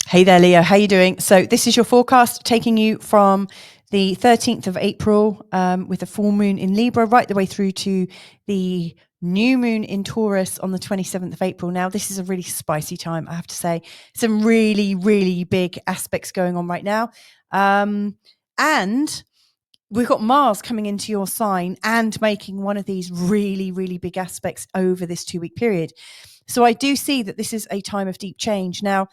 Hey there, Leo. How you doing? So this is your forecast taking you from the 13th of April with a full moon in Libra right the way through to the new moon in Taurus on the 27th of April. Now, this is a really spicy time, I have to say. Some really, really big aspects going on right now. And we've got Mars coming into your sign and making one of these really, really big aspects over this 2-week period. So I do see that this is a time of deep change. Now,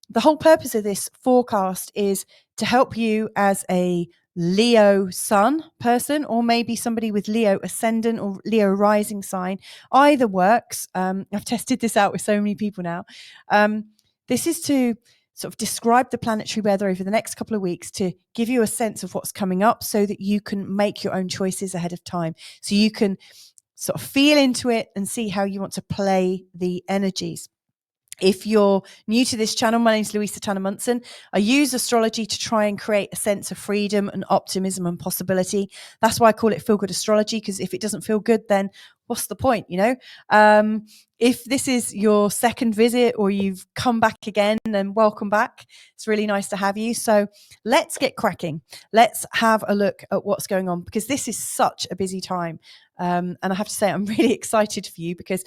the whole purpose of this forecast is to help you as a Leo sun person, or maybe somebody with Leo ascendant or Leo rising sign. Either works. I've tested this out with so many people now. This is to sort of describe the planetary weather over the next couple of weeks to give you a sense of what's coming up so that you can make your own choices ahead of time. So you can sort of feel into it and see how you want to play the energies. If you're new to this channel, my name is Louisa Tanner Munson. I use astrology to try and create a sense of freedom and optimism and possibility. That's why I call it feel good astrology, because if it doesn't feel good, then what's the point, you know? If this is your second visit or you've come back again, then welcome back. It's really nice to have you. So let's get cracking. Let's have a look at what's going on, because this is such a busy time. And I have to say, I'm really excited for you because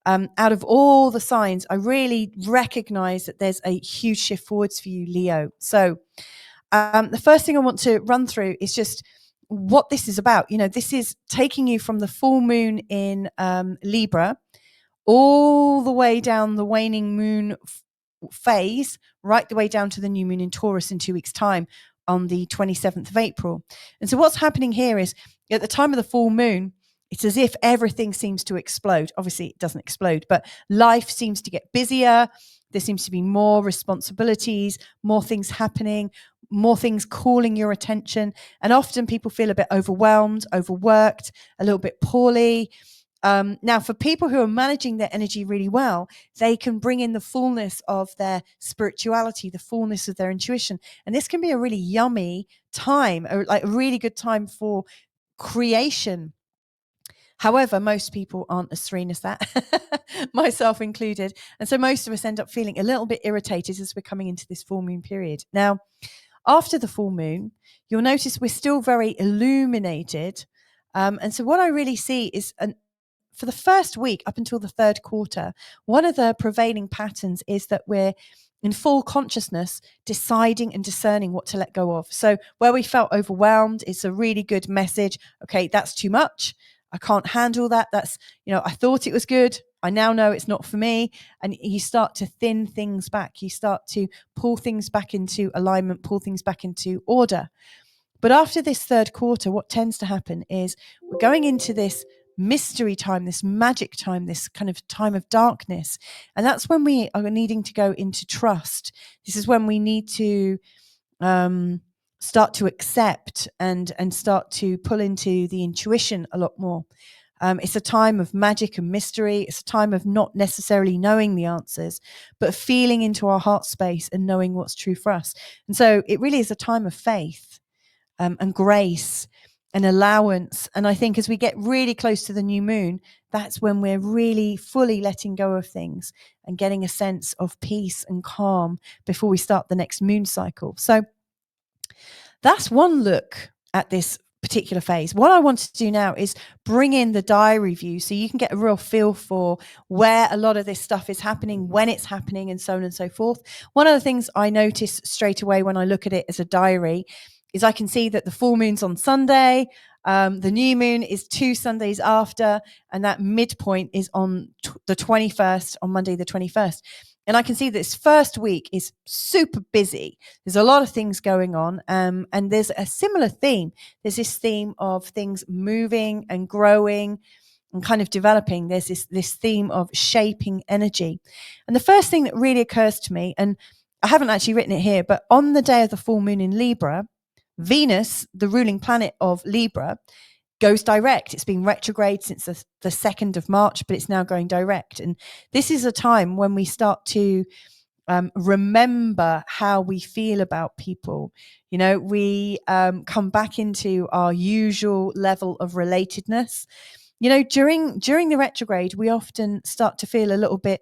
out of all the signs, I really recognize that there's a huge shift forwards for you, Leo. So the first thing I want to run through is just what this is about. You know, this is taking you from the full moon in Libra all the way down the waning moon phase, right the way down to the new moon in Taurus in 2 weeks' time on the 27th of April. And so what's happening here is at the time of the full moon, it's as if everything seems to explode. Obviously, it doesn't explode, but life seems to get busier. There seems to be more responsibilities, more things happening, more things calling your attention. And often people feel a bit overwhelmed, overworked, a little bit poorly. Now, for people who are managing their energy really well, they can bring in the fullness of their spirituality, the fullness of their intuition. And this can be a really yummy time, like a really good time for creation. However, most people aren't as serene as that, myself included. And so most of us end up feeling a little bit irritated as we're coming into this full moon period. Now, after the full moon, you'll notice we're still very illuminated. And so what I really see is for the first week up until the third quarter, one of the prevailing patterns is that we're in full consciousness, deciding and discerning what to let go of. So where we felt overwhelmed, it's a really good message. Okay, that's too much. I can't handle that. That's, I thought it was good. I now know it's not for me. And you start to thin things back. You start to pull things back into alignment, pull things back into order. But after this third quarter, what tends to happen is we're going into this mystery time, this magic time, this kind of time of darkness. And that's when we are needing to go into trust. This is when we need to start to accept and start to pull into the intuition a lot more. It's a time of magic and mystery. It's a time of not necessarily knowing the answers, but feeling into our heart space and knowing what's true for us. And so it really is a time of faith and grace and allowance. And I think as we get really close to the new moon, that's when we're really fully letting go of things and getting a sense of peace and calm before we start the next moon cycle. So that's one look at this particular phase. What I want to do now is bring in the diary view so you can get a real feel for where a lot of this stuff is happening, when it's happening, and so on and so forth. One of the things I notice straight away when I look at it as a diary is I can see that the full moon's on Sunday, the new moon is 2 Sundays after, and that midpoint is on the 21st, on Monday the 21st. And I can see this first week is super busy. There's a lot of things going on. And there's a similar theme. There's this theme of things moving and growing and kind of developing. There's this theme of shaping energy. And the first thing that really occurs to me, and I haven't actually written it here, but on the day of the full moon in Libra, Venus, the ruling planet of Libra, goes direct. It's been retrograde since the 2nd of March, but it's now going direct. And this is a time when we start to remember how we feel about people. We come back into our usual level of relatedness. During the retrograde, we often start to feel a little bit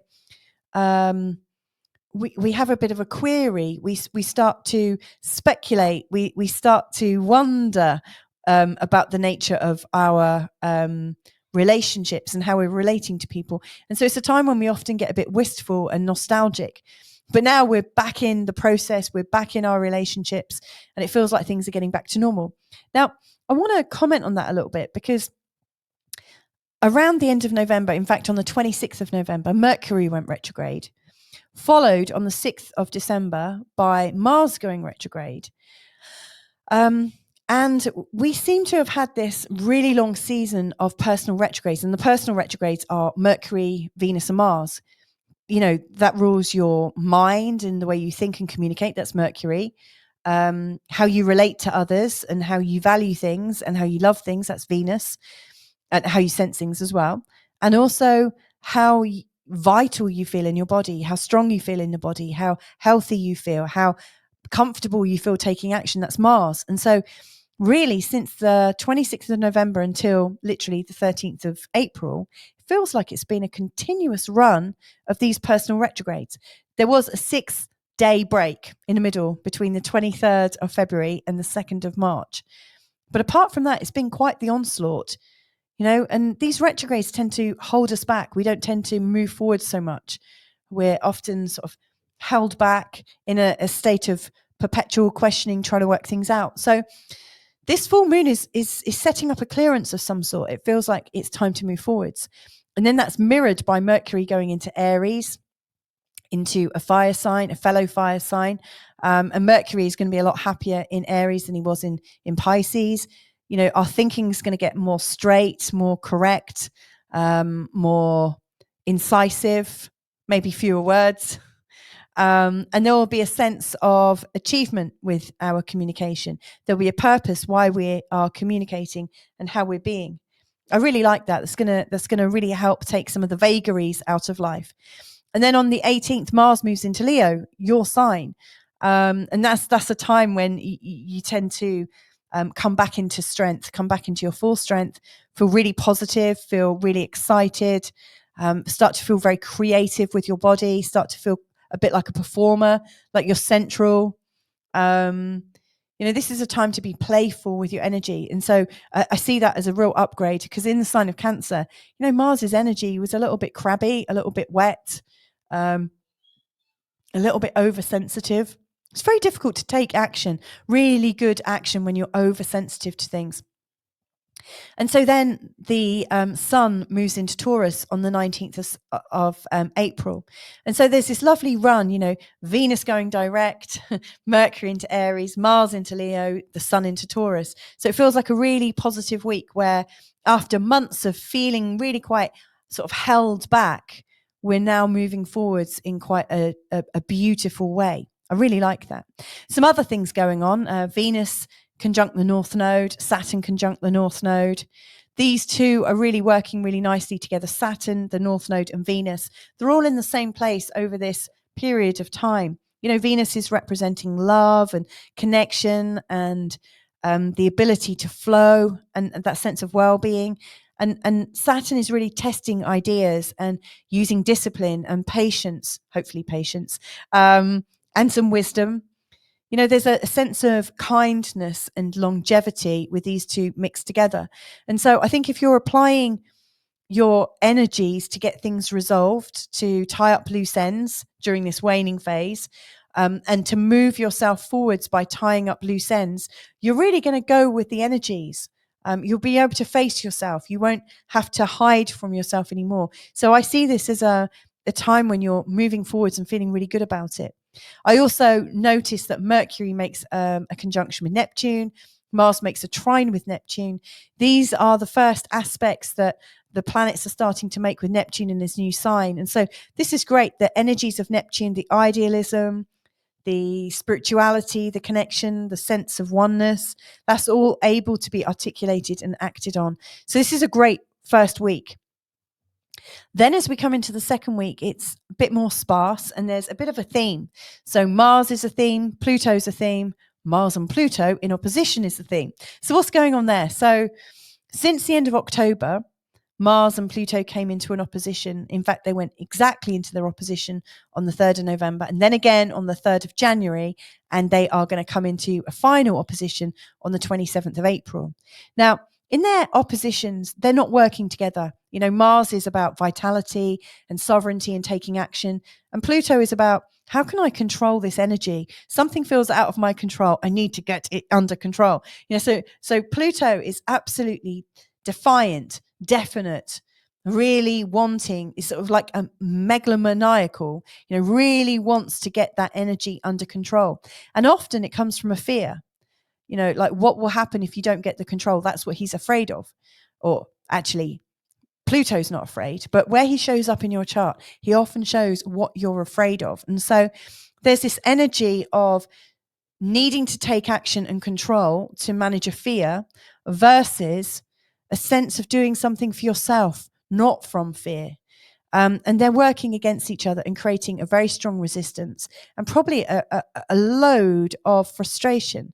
we have a bit of a query. We start to speculate. We start to wonder about the nature of our relationships and how we're relating to people. And so it's a time when we often get a bit wistful and nostalgic. But now we're back in the process, we're back in our relationships, and it feels like things are getting back to normal. Now, I want to comment on that a little bit, because around the end of November, in fact, on the 26th of November, Mercury went retrograde, followed on the 6th of December by Mars going retrograde. And we seem to have had this really long season of personal retrogrades, and the personal retrogrades are Mercury, Venus, and Mars. You know, that rules your mind and the way you think and communicate. That's Mercury. How you relate to others and how you value things and how you love things. That's Venus. And how you sense things as well. And also how vital you feel in your body, how strong you feel in the body, how healthy you feel, how comfortable you feel taking action. That's Mars. And so really, since the 26th of November until literally the 13th of April, it feels like it's been a continuous run of these personal retrogrades. There was a 6-day break in the middle between the 23rd of February and the 2nd of March. But apart from that, it's been quite the onslaught, you know, and these retrogrades tend to hold us back. We don't tend to move forward so much. We're often sort of held back in a state of perpetual questioning, trying to work things out. So this full moon is setting up a clearance of some sort. It feels like it's time to move forwards. And then that's mirrored by Mercury going into Aries, into a fire sign, a fellow fire sign. And Mercury is going to be a lot happier in Aries than he was in Pisces. You know, our thinking is going to get more straight, more correct, more incisive, maybe fewer words. And there will be a sense of achievement with our communication. There'll be a purpose why we are communicating and how we're being. I really like that. That's gonna really help take some of the vagaries out of life. And then on the 18th, Mars moves into Leo, your sign, and that's a time when you tend to come back into strength, come back into your full strength, feel really positive, feel really excited, start to feel very creative with your body, start to feel a bit like a performer, like you're central. You know, this is a time to be playful with your energy. And so I see that as a real upgrade, because in the sign of Cancer, you know, Mars's energy was a little bit crabby, a little bit wet, a little bit oversensitive. It's very difficult to take action, really good action, when you're oversensitive to things. And so then the sun moves into Taurus on the 19th of April. And so there's this lovely run, you know, Venus going direct, Mercury into Aries, Mars into Leo, the sun into Taurus. So it feels like a really positive week where, after months of feeling really quite sort of held back, we're now moving forwards in quite a beautiful way. I really like that. Some other things going on. Venus conjunct the North Node, Saturn conjunct the North Node. These two are really working really nicely together. Saturn, the North Node, and Venus, they're all in the same place over this period of time. You know, Venus is representing love and connection and the ability to flow and that sense of well-being. And Saturn is really testing ideas and using discipline and patience, hopefully patience, and some wisdom. You know, there's a sense of kindness and longevity with these two mixed together. And so I think if you're applying your energies to get things resolved, to tie up loose ends during this waning phase, and to move yourself forwards by tying up loose ends, you're really going to go with the energies. You'll be able to face yourself. You won't have to hide from yourself anymore. So I see this as a time when you're moving forwards and feeling really good about it. I also noticed that Mercury makes a conjunction with Neptune. Mars makes a trine with Neptune. These are the first aspects that the planets are starting to make with Neptune in this new sign. And so this is great. The energies of Neptune, the idealism, the spirituality, the connection, the sense of oneness, that's all able to be articulated and acted on. So this is a great first week. Then as we come into the second week, it's a bit more sparse and there's a bit of a theme. So Mars is a theme, Pluto's a theme, Mars and Pluto in opposition is the theme. So what's going on there? So since the end of October, Mars and Pluto came into an opposition. In fact, they went exactly into their opposition on the 3rd of November and then again on the 3rd of January. And they are going to come into a final opposition on the 27th of April. Now, in their oppositions, they're not working together. You know, Mars is about vitality and sovereignty and taking action. And Pluto is about, how can I control this energy? Something feels out of my control. I need to get it under control. You know, so Pluto is absolutely defiant, definite, really wanting, is sort of like a megalomaniacal, you know, really wants to get that energy under control. And often it comes from a fear, you know, like what will happen if you don't get the control? That's what he's afraid of. Or actually, Pluto's not afraid, but where he shows up in your chart, he often shows what you're afraid of. And so there's this energy of needing to take action and control to manage a fear versus a sense of doing something for yourself, not from fear. And they're working against each other and creating a very strong resistance and probably a load of frustration.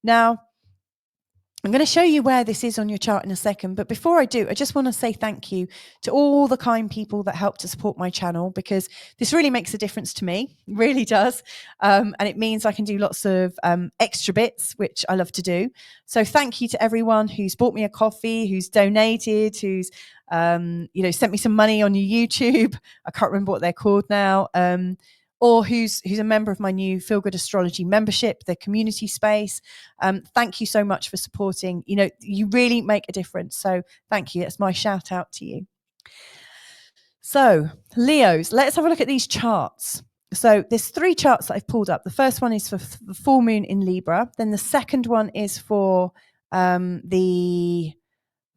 Now, I'm going to show you where this is on your chart in a second. But before I do, I just want to say thank you to all the kind people that help to support my channel, because this really makes a difference to me. It really does. And it means I can do lots of extra bits, which I love to do. So thank you to everyone who's bought me a coffee, who's donated, who's sent me some money on your YouTube. I can't remember what they're called now. Or who's a member of my new Feel Good Astrology membership, the community space. Thank you so much for supporting. You know, you really make a difference. So thank you. That's my shout out to you. So Leos, let's have a look at these charts. So there's 3 charts that I've pulled up. The first one is for the full moon in Libra. Then the second one is for the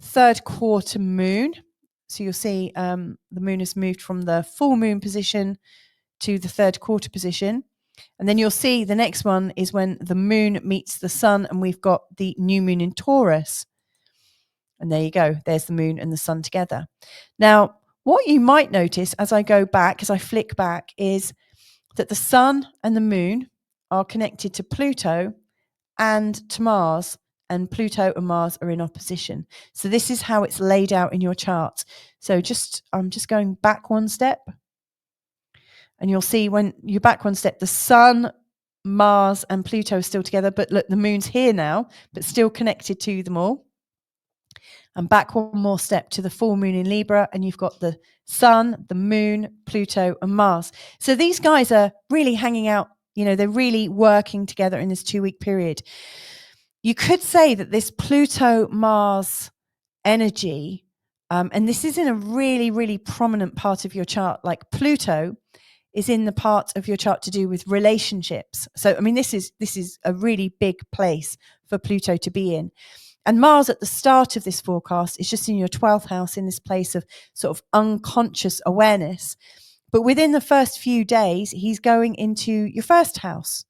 3rd quarter moon. So you'll see the moon has moved from the full moon position to the 3rd quarter position. And then you'll see the next one is when the moon meets the sun, and we've got the new moon in Taurus. And there you go. There's the moon and the sun together. Now, what you might notice as I go back, as I flick back, is that the sun and the moon are connected to Pluto and to Mars, and Pluto and Mars are in opposition. So this is how it's laid out in your chart. So I'm just going back one step. And you'll see when you're back one step, the sun, Mars, and Pluto are still together. But look, the moon's here now, but still connected to them all. And back one more step to the full moon in Libra, and you've got the sun, the moon, Pluto, and Mars. So these guys are really hanging out. You know, they're really working together in this 2-week period. You could say that this Pluto-Mars energy, and this is in a really, really prominent part of your chart, like Pluto is in the part of your chart to do with relationships. So, I mean, this is a really big place for Pluto to be in. And Mars at the start of this forecast is just in your 12th house, in this place of sort of unconscious awareness. But within the first few days, he's going into your 1st house.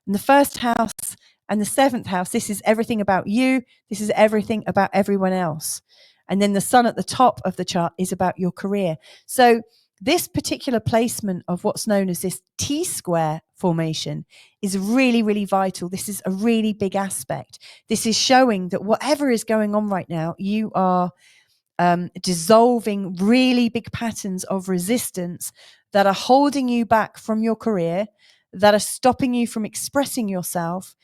And the 1st house and the 7th house, this is everything about you. This is everything about everyone else. And then the sun at the top of the chart is about your career. So this particular placement of what's known as this T-square formation is really, really vital. This is a really big aspect. This is showing that whatever is going on right now, you are dissolving really big patterns of resistance that are holding you back from your career, that are stopping you from expressing yourself,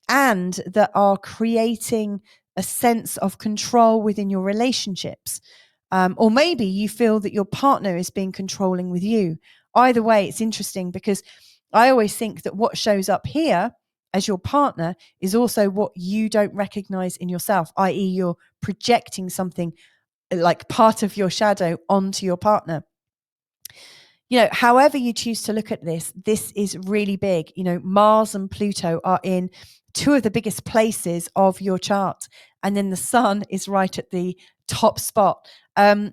and that are creating a sense of control within your relationships. Or maybe you feel that your partner is being controlling with you. Either way, it's interesting, because I always think that what shows up here as your partner is also what you don't recognize in yourself, i.e. you're projecting something like part of your shadow onto your partner. You know, however you choose to look at this is really big. You know, Mars and Pluto are in 2 of the biggest places of your chart. And then the sun is right at the top spot.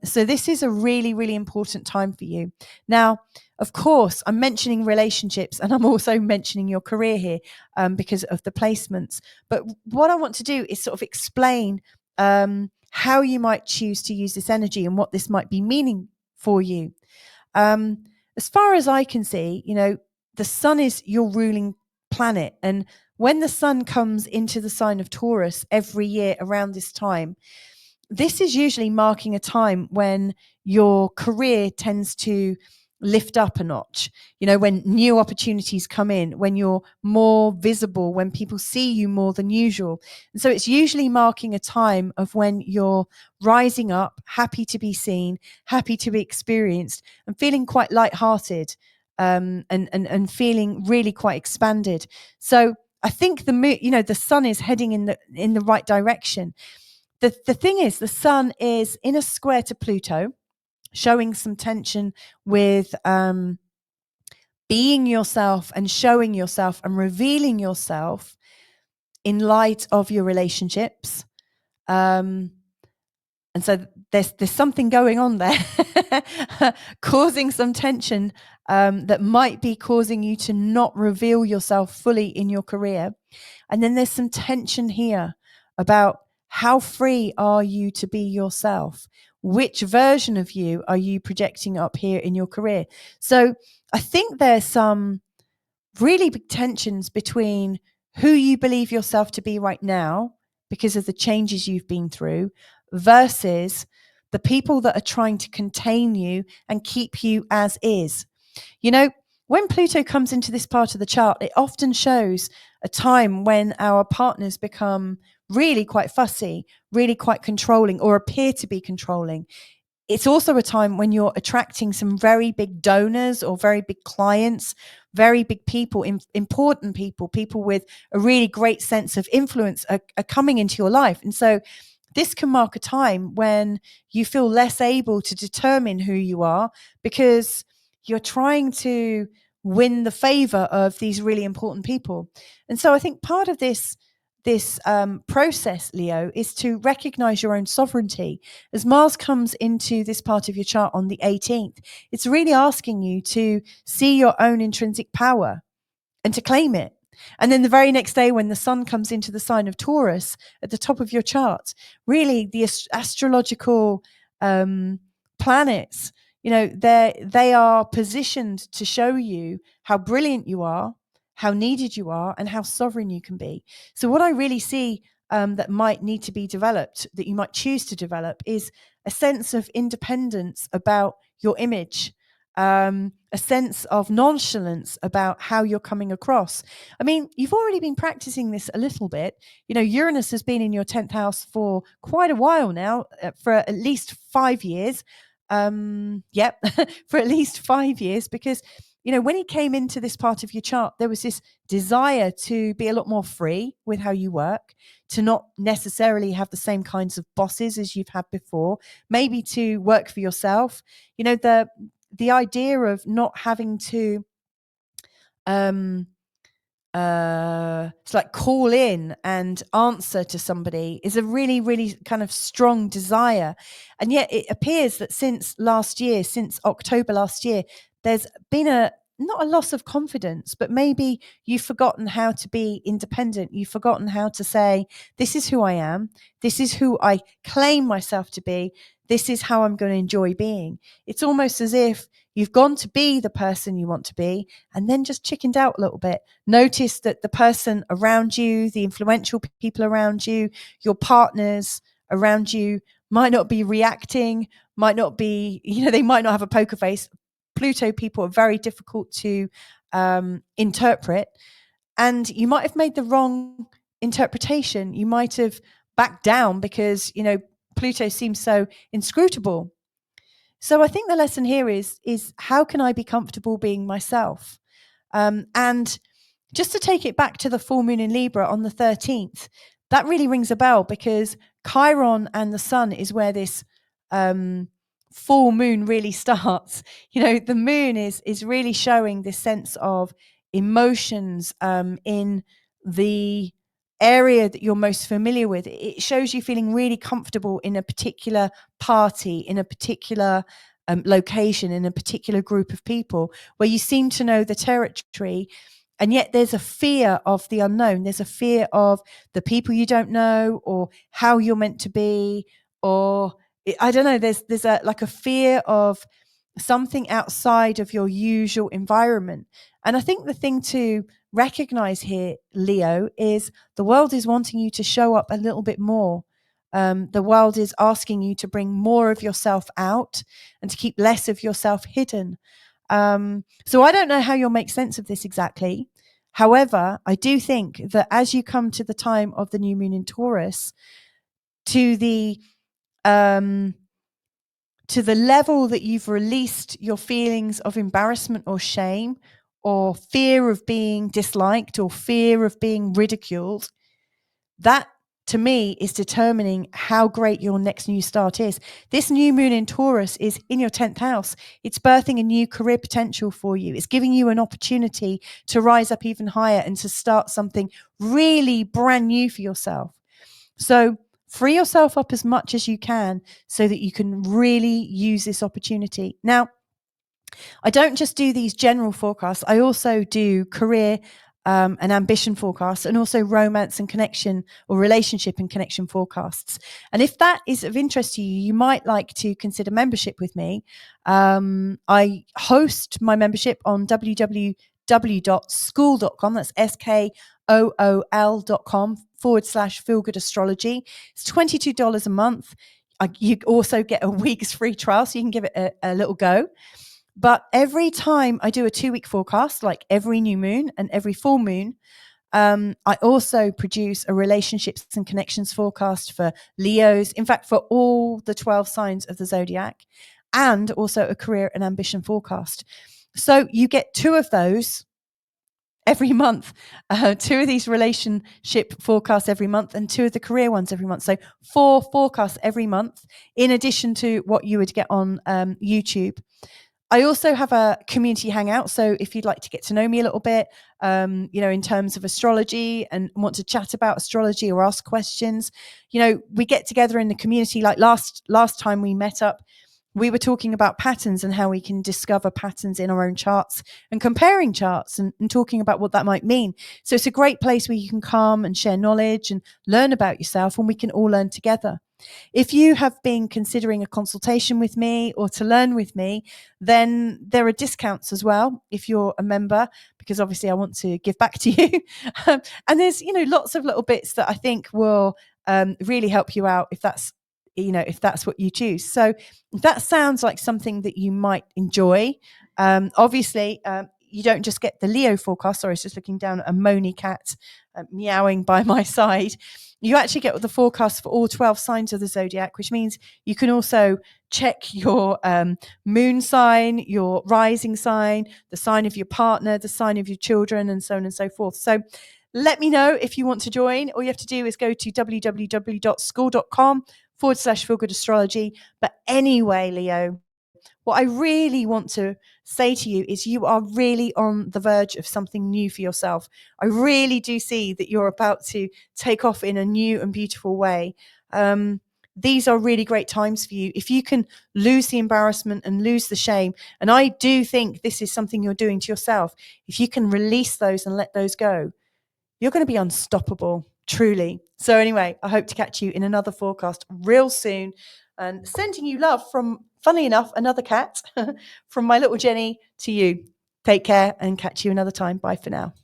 So this is a really, really important time for you. Now, of course, I'm mentioning relationships, and I'm also mentioning your career here because of the placements. But what I want to do is sort of explain how you might choose to use this energy and what this might be meaning for you. As far as I can see, you know, the sun is your ruling planet. And when the sun comes into the sign of Taurus every year around this time, this is usually marking a time when your career tends to lift up a notch, when new opportunities come in, when you're more visible, when people see you more than usual. And so it's usually marking a time of when you're rising up, happy to be seen, happy to be experienced, and feeling quite lighthearted, and feeling really quite expanded. So I think the sun is heading in the right direction. The thing is, the sun is in a square to Pluto, showing some tension with being yourself and showing yourself and revealing yourself in light of your relationships. And so there's something going on there, causing some tension, that might be causing you to not reveal yourself fully in your career. And then there's some tension here about how free are you to be yourself? Which version of you are you projecting up here in your career? So I think there's some really big tensions between who you believe yourself to be right now because of the changes you've been through versus the people that are trying to contain you and keep you as is. When Pluto comes into this part of the chart, it often shows a time when our partners become really quite fussy, really quite controlling, or appear to be controlling. It's also a time when you're attracting some very big donors or very big clients, very big people, important people with a really great sense of influence are coming into your life. And so this can mark a time when you feel less able to determine who you are because you're trying to win the favor of these really important people. And so I think part of this process, Leo, is to recognize your own sovereignty. As Mars comes into this part of your chart on the 18th, it's really asking you to see your own intrinsic power and to claim it. And then the very next day, when the sun comes into the sign of Taurus at the top of your chart, really the astrological planets, they are positioned to show you how brilliant you are, how needed you are, and how sovereign you can be. So what I really see that might need to be developed, that you might choose to develop, is a sense of independence about your image, a sense of nonchalance about how you're coming across. I mean, you've already been practicing this a little bit. Uranus has been in your 10th house for quite a while now, for at least 5 years. Yep, for at least 5 years, because when he came into this part of your chart, there was this desire to be a lot more free with how you work, to not necessarily have the same kinds of bosses as you've had before, maybe to work for yourself. The idea of not having to it's like call in and answer to somebody is a really, really kind of strong desire. And yet it appears that since October last year, there's been not a loss of confidence, but maybe you've forgotten how to be independent. You've forgotten how to say, this is who I am. This is who I claim myself to be. This is how I'm going to enjoy being. It's almost as if you've gone to be the person you want to be and then just chickened out a little bit. Notice that the person around you, the influential people around you, your partners around you might not be reacting, might not be, they might not have a poker face. Pluto people are very difficult to interpret. And you might have made the wrong interpretation. You might have backed down because, Pluto seems so inscrutable. So I think the lesson here is how can I be comfortable being myself? And just to take it back to the full moon in Libra on the 13th, that really rings a bell because Chiron and the sun is where this full moon really starts. The moon is really showing this sense of emotions in the area that you're most familiar with. It shows you feeling really comfortable in a particular party, in a particular location, in a particular group of people where you seem to know the territory. And yet there's a fear of the unknown. There's a fear of the people you don't know or how you're meant to be, or I don't know, there's a fear of something outside of your usual environment. And I think the thing to recognize here, Leo, is the world is wanting you to show up a little bit more. The world is asking you to bring more of yourself out and to keep less of yourself hidden. So I don't know how you'll make sense of this exactly. However, I do think that as you come to the time of the new moon in Taurus, to the level that you've released your feelings of embarrassment or shame or fear of being disliked or fear of being ridiculed, that to me is determining how great your next new start is. This new moon in Taurus is in your 10th house. It's birthing a new career potential for you. It's giving you an opportunity to rise up even higher and to start something really brand new for yourself. So free yourself up as much as you can so that you can really use this opportunity. Now, I don't just do these general forecasts. I also do career and ambition forecasts, and also romance and connection or relationship and connection forecasts. And if that is of interest to you, you might like to consider membership with me. I host my membership on www.skool.com. That's SKOOL.com/feelgood astrology. It's $22 a month. You also get a week's free trial, so you can give it a little go. But every time I do a 2-week forecast, like every new moon and every full moon, I also produce a relationships and connections forecast for Leos, in fact, for all the 12 signs of the zodiac, and also a career and ambition forecast. So you get 2 of those every month, 2 of these relationship forecasts every month, and 2 of the career ones every month. So 4 forecasts every month, in addition to what you would get on YouTube. I also have a community hangout. So if you'd like to get to know me a little bit, in terms of astrology and want to chat about astrology or ask questions, we get together in the community. Like last time we met up, we were talking about patterns and how we can discover patterns in our own charts and comparing charts and talking about what that might mean. So it's a great place where you can come and share knowledge and learn about yourself, and we can all learn together. If you have been considering a consultation with me or to learn with me, then there are discounts as well if you're a member, because obviously I want to give back to you. And there's, lots of little bits that I think will really help you out if that's what you choose. So that sounds like something that you might enjoy. Obviously, you don't just get the Leo forecast. Sorry, I was just looking down at a moany cat meowing by my side. You actually get the forecast for all 12 signs of the zodiac, which means you can also check your moon sign, your rising sign, the sign of your partner, the sign of your children, and so on and so forth. So let me know if you want to join. All you have to do is go to www.skool.com/feelgood astrology. But anyway, Leo, what I really want to say to you is you are really on the verge of something new for yourself. I really do see that you're about to take off in a new and beautiful way. These are really great times for you. If you can lose the embarrassment and lose the shame, and I do think this is something you're doing to yourself, if you can release those and let those go, you're going to be unstoppable, truly. So anyway, I hope to catch you in another forecast real soon, and sending you love from, funnily enough, another cat from my little Jenny to you. Take care and catch you another time. Bye for now.